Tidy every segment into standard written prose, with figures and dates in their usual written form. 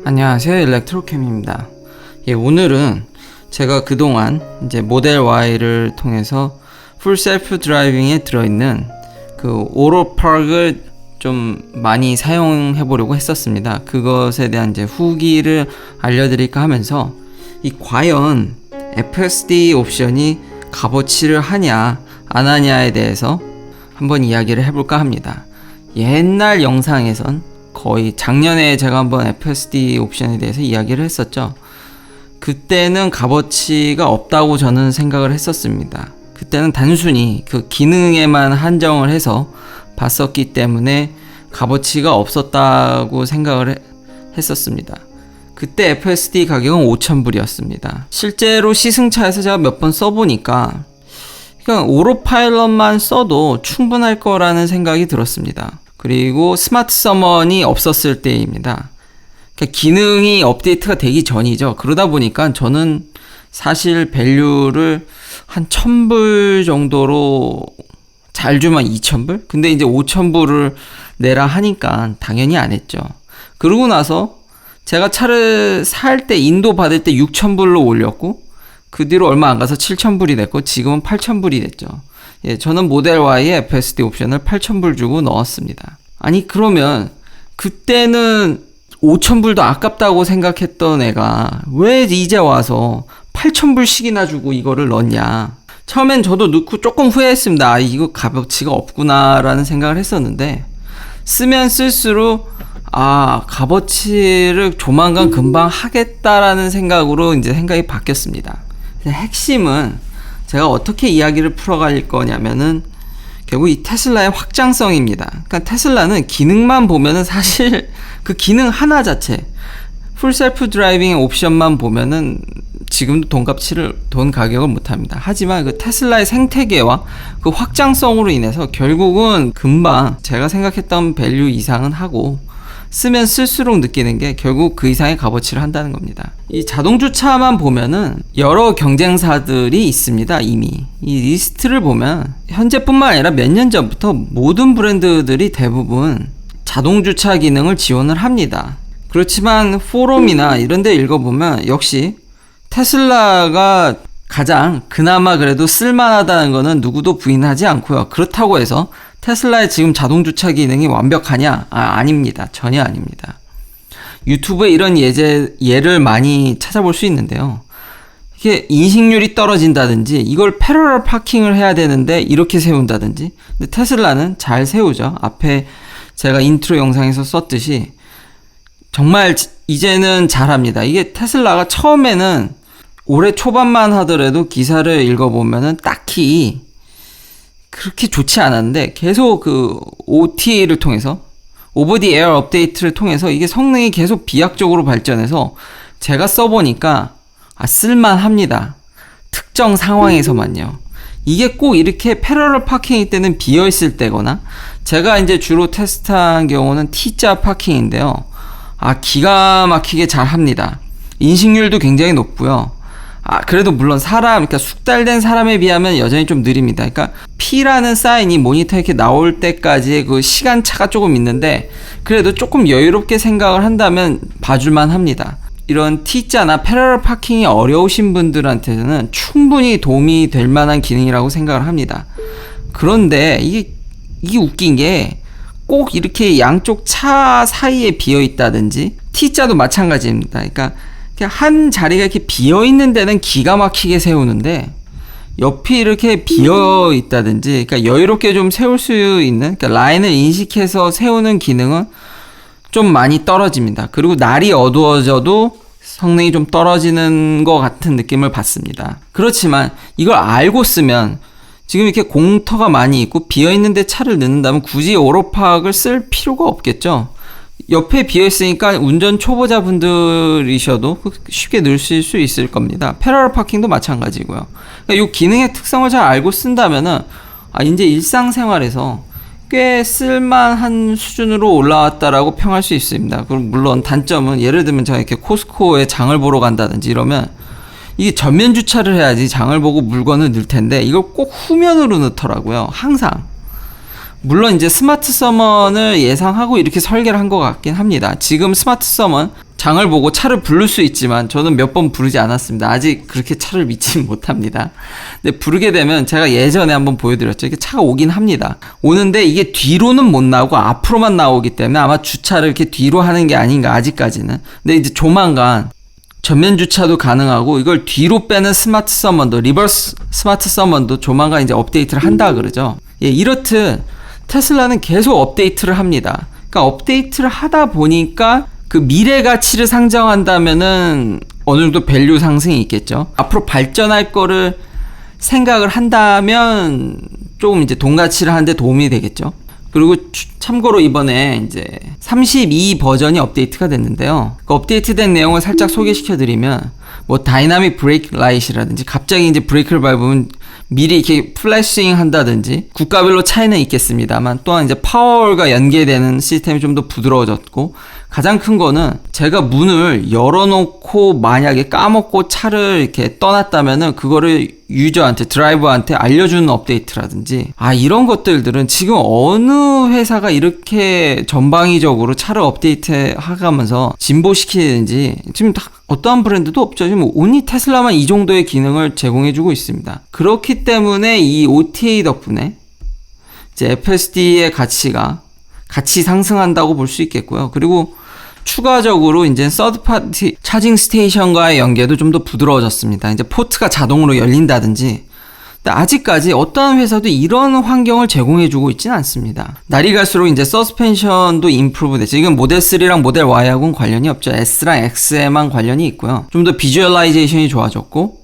안녕하세요, 일렉트로캠입니다. 오늘은 제가 그동안 이제 모델 Y를 통해서 풀 셀프 드라이빙에 들어있는 그 오로파크를 좀 많이 사용해 보려고 했었습니다. 그것에 대한 이제 후기를 알려드릴까 하면서 과연 FSD 옵션이 값어치를 하냐 안 하냐에 대해서 한번 이야기를 해볼까 합니다. 옛날 영상에선 거의 작년에 제가 한번 FSD 옵션에 대해서 이야기를 했었죠. 그때는 값어치가 없다고 저는 생각을 했었습니다. 그때는 단순히 그 기능에만 한정을 해서 봤었기 때문에 값어치가 없었다고 생각을 했었습니다. 그때 FSD 가격은 5,000불이었습니다. 실제로 시승차에서 제가 몇 번 써보니까 그냥 오로파일럿만 써도 충분할 거라는 생각이 들었습니다. 그리고 스마트 서먼이 없었을 때입니다. 그러니까 기능이 업데이트가 되기 전이죠. 그러다 보니까 저는 사실 밸류를 한 1,000불 정도로 잘 주면 2,000불? 근데 이제 5,000불을 내라 하니까 당연히 안 했죠. 그러고 나서 제가 차를 살 때 인도 받을 때 6,000불로 올렸고 그 뒤로 얼마 안 가서 7,000불이 됐고 지금은 8,000불이 됐죠. 저는 모델 Y에 FSD 옵션을 8,000불 주고 넣었습니다. 아니 그러면 그때는 5,000불도 아깝다고 생각했던 애가 왜 이제 와서 8,000불씩이나 주고 이거를 넣냐. 처음엔 저도 넣고 조금 후회했습니다. 이거 값어치가 없구나 라는 생각을 했었는데 쓰면 쓸수록 값어치를 조만간 금방 하겠다라는 생각으로 이제 생각이 바뀌었습니다. 핵심은 제가 어떻게 이야기를 풀어갈 거냐면은 결국 이 테슬라의 확장성입니다. 그러니까 테슬라는 기능만 보면은 사실 그 기능 하나 자체 풀 셀프 드라이빙 옵션만 보면은 지금도 돈 가격을 못합니다. 하지만 그 테슬라의 생태계와 그 확장성으로 인해서 결국은 금방 제가 생각했던 밸류 이상은 하고 쓰면 쓸수록 느끼는 게 결국 그 이상의 값어치를 한다는 겁니다. 이 자동주차만 보면은 여러 경쟁사들이 있습니다. 이미 이 리스트를 보면 현재뿐만 아니라 몇 년 전부터 모든 브랜드들이 대부분 자동주차 기능을 지원을 합니다. 그렇지만 포럼이나 이런 데 읽어보면 역시 테슬라가 가장 그나마 그래도 쓸만하다는 거는 누구도 부인하지 않고요. 그렇다고 해서 테슬라의 지금 자동주차 기능이 완벽하냐? 아닙니다. 전혀 아닙니다. 유튜브에 이런 예를 많이 찾아볼 수 있는데요. 이게 인식률이 떨어진다든지 이걸 패러럴 파킹을 해야 되는데 이렇게 세운다든지 근데 테슬라는 잘 세우죠. 앞에 제가 인트로 영상에서 썼듯이 정말 이제는 잘합니다. 이게 테슬라가 처음에는 올해 초반만 하더라도 기사를 읽어보면은 딱히 그렇게 좋지 않았는데 계속 그 OTA를 통해서 오버 디 에어 업데이트를 통해서 이게 성능이 계속 비약적으로 발전해서 제가 써보니까 쓸만합니다. 특정 상황에서만요. 이게 꼭 이렇게 패러럴 파킹일 때는 비어있을 때거나 제가 이제 주로 테스트한 경우는 T자 파킹인데요. 기가 막히게 잘 합니다. 인식률도 굉장히 높고요. 그래도 물론 그러니까 숙달된 사람에 비하면 여전히 좀 느립니다. 그러니까 P라는 사인이 모니터에 이렇게 나올 때까지의 그 시간차가 조금 있는데 그래도 조금 여유롭게 생각을 한다면 봐줄만 합니다. 이런 T자나 패러럴 파킹이 어려우신 분들한테는 충분히 도움이 될 만한 기능이라고 생각을 합니다. 그런데 이게 웃긴 게 꼭 이렇게 양쪽 차 사이에 비어 있다든지 T자도 마찬가지입니다. 그러니까 한 자리가 이렇게 비어 있는 데는 기가 막히게 세우는데 옆이 이렇게 비어 있다든지 그러니까 여유롭게 좀 세울 수 있는 그러니까 라인을 인식해서 세우는 기능은 좀 많이 떨어집니다. 그리고 날이 어두워져도 성능이 좀 떨어지는 것 같은 느낌을 받습니다. 그렇지만 이걸 알고 쓰면 지금 이렇게 공터가 많이 있고 비어 있는데 차를 넣는다면 굳이 오로파크를 쓸 필요가 없겠죠. 옆에 비어있으니까 운전 초보자분들이셔도 쉽게 넣으실 수 있을 겁니다. 패러럴 파킹도 마찬가지고요. 그러니까 이 기능의 특성을 잘 알고 쓴다면은 이제 일상생활에서 꽤 쓸만한 수준으로 올라왔다라고 평할 수 있습니다. 그럼 물론 단점은 예를 들면 제가 이렇게 코스코에 장을 보러 간다든지 이러면 이게 전면 주차를 해야지 장을 보고 물건을 넣을 텐데 이걸 꼭 후면으로 넣더라고요. 항상. 물론 이제 스마트 서먼을 예상하고 이렇게 설계를 한 것 같긴 합니다. 지금 스마트 서먼 장을 보고 차를 부를 수 있지만 저는 몇 번 부르지 않았습니다. 아직 그렇게 차를 믿지 못합니다. 근데 부르게 되면 제가 예전에 한번 보여드렸죠. 이렇게 차가 오긴 합니다. 오는데 이게 뒤로는 못 나오고 앞으로만 나오기 때문에 아마 주차를 이렇게 뒤로 하는 게 아닌가 아직까지는. 근데 이제 조만간 전면 주차도 가능하고 이걸 뒤로 빼는 스마트 서먼도, 리버스 스마트 서먼도 조만간 이제 업데이트를 한다 그러죠. 예, 이렇듯 테슬라는 계속 업데이트를 합니다. 그러니까 업데이트를 하다 보니까 그 미래 가치를 상정한다면은 어느 정도 밸류 상승이 있겠죠. 앞으로 발전할 거를 생각을 한다면 조금 이제 돈 가치를 하는데 도움이 되겠죠. 그리고 참고로 이번에 이제 32 버전이 업데이트가 됐는데요. 그 업데이트된 내용을 살짝 소개시켜드리면 뭐 다이나믹 브레이크 라이트라든지 갑자기 이제 브레이크를 밟으면 미리 이렇게 플래싱 한다든지 국가별로 차이는 있겠습니다만 또한 이제 파워가 연계되는 시스템이 좀 더 부드러워졌고 가장 큰 거는 제가 문을 열어놓고 만약에 까먹고 차를 이렇게 떠났다면은 그거를 유저한테 드라이버한테 알려주는 업데이트라든지 이런 것들은 지금 어느 회사가 이렇게 전방위적으로 차를 업데이트 하면서 진보시키는지 지금 어떠한 브랜드도 없죠. 지금 온리 테슬라만 이 정도의 기능을 제공해주고 있습니다. 그렇기 때문에 이 OTA 덕분에 이제 FSD의 같이 상승한다고 볼 수 있겠고요. 그리고 추가적으로 이제 서드파티 차징 스테이션과의 연계도 좀 더 부드러워졌습니다. 이제 포트가 자동으로 열린다든지. 근데 아직까지 어떠한 회사도 이런 환경을 제공해주고 있지는 않습니다. 날이 갈수록 이제 서스펜션도 임프루브 됐죠. 이건 모델 3랑 모델 Y하고는 관련이 없죠. S랑 X에만 관련이 있고요. 좀 더 비주얼라이제이션이 좋아졌고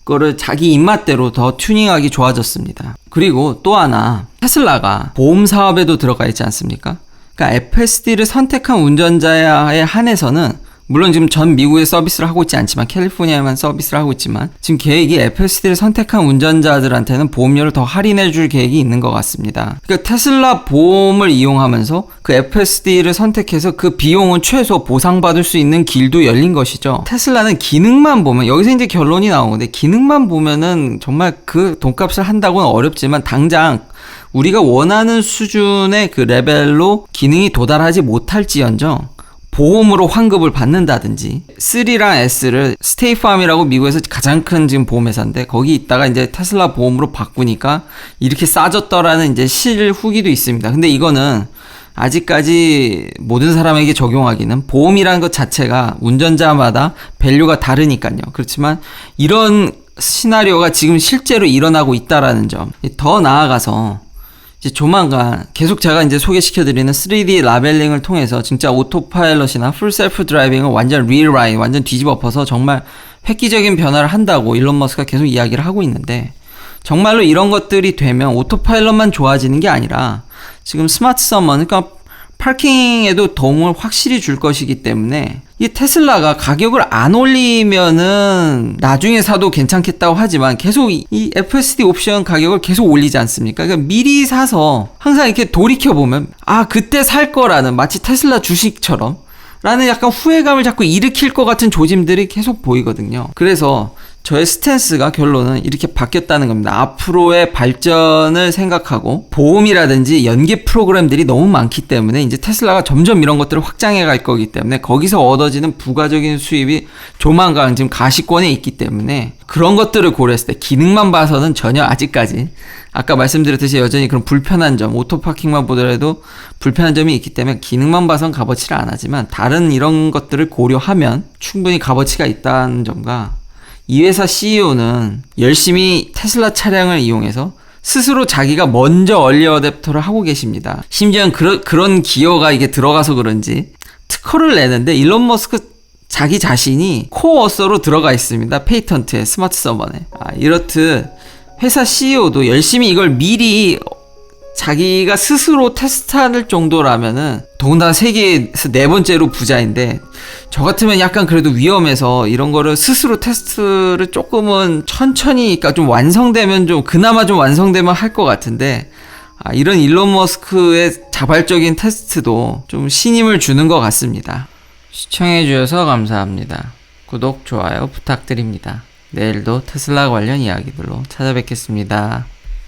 그거를 자기 입맛대로 더 튜닝하기 좋아졌습니다. 그리고 또 하나 테슬라가 보험 사업에도 들어가 있지 않습니까? 그러니까 FSD를 선택한 운전자에 한해서는 물론 지금 전 미국에 서비스를 하고 있지 않지만 캘리포니아에만 서비스를 하고 있지만 지금 계획이 FSD를 선택한 운전자들한테는 보험료를 더 할인해 줄 계획이 있는 것 같습니다. 그러니까 테슬라 보험을 이용하면서 그 FSD를 선택해서 그 비용은 최소 보상받을 수 있는 길도 열린 것이죠. 테슬라는 기능만 보면 여기서 이제 결론이 나오는데 기능만 보면은 정말 그 돈값을 한다고는 어렵지만 당장 우리가 원하는 수준의 그 레벨로 기능이 도달하지 못할지언정 보험으로 환급을 받는다든지 3랑 S를 스테이팜이라고 미국에서 가장 큰 지금 보험회사인데 거기 있다가 이제 테슬라 보험으로 바꾸니까 이렇게 싸졌더라는 이제 실후기도 있습니다. 근데 이거는 아직까지 모든 사람에게 적용하기는 보험이라는 것 자체가 운전자마다 밸류가 다르니까요. 그렇지만 이런 시나리오가 지금 실제로 일어나고 있다라는 점. 더 나아가서 이제 조만간 계속 제가 이제 소개시켜드리는 3D 라벨링을 통해서 진짜 오토파일럿이나 풀 셀프 드라이빙을 완전 리라이트, 완전 뒤집어 엎어서 정말 획기적인 변화를 한다고 일론 머스크가 계속 이야기를 하고 있는데 정말로 이런 것들이 되면 오토파일럿만 좋아지는 게 아니라 지금 스마트 서먼, 그러니까 파킹에도 도움을 확실히 줄 것이기 때문에 이 테슬라가 가격을 안 올리면은 나중에 사도 괜찮겠다고 하지만 계속 이 FSD 옵션 가격을 계속 올리지 않습니까? 그러니까 미리 사서 항상 이렇게 돌이켜보면 그때 살 거라는 마치 테슬라 주식처럼 라는 약간 후회감을 자꾸 일으킬 것 같은 조짐들이 계속 보이거든요. 그래서 저의 스탠스가 결론은 이렇게 바뀌었다는 겁니다. 앞으로의 발전을 생각하고 보험이라든지 연계 프로그램들이 너무 많기 때문에 이제 테슬라가 점점 이런 것들을 확장해 갈 거기 때문에 거기서 얻어지는 부가적인 수입이 조만간 지금 가시권에 있기 때문에 그런 것들을 고려했을 때 기능만 봐서는 전혀 아직까지 아까 말씀드렸듯이 여전히 그런 불편한 점, 오토파킹만 보더라도 불편한 점이 있기 때문에 기능만 봐선 값어치를 안 하지만 다른 이런 것들을 고려하면 충분히 값어치가 있다는 점과 이 회사 CEO는 열심히 테슬라 차량을 이용해서 스스로 자기가 먼저 얼리 어댑터를 하고 계십니다. 심지어는 그런 기여가 이게 들어가서 그런지 특허를 내는데 일론 머스크 자기 자신이 코어서로 들어가 있습니다. 페이턴트에, 스마트 서먼에. 이렇듯 회사 CEO도 열심히 이걸 미리 자기가 스스로 테스트할 정도라면은 더군다나 세계에서 4번째로 부자인데 저 같으면 약간 그래도 위험해서 이런 거를 스스로 테스트를 조금은 천천히 그러니까 좀 완성되면 좀 그나마 좀 완성되면 할 것 같은데 이런 일론 머스크의 자발적인 테스트도 좀 신임을 주는 것 같습니다. 시청해 주셔서 감사합니다. 구독, 좋아요 부탁드립니다. 내일도 테슬라 관련 이야기들로 찾아뵙겠습니다.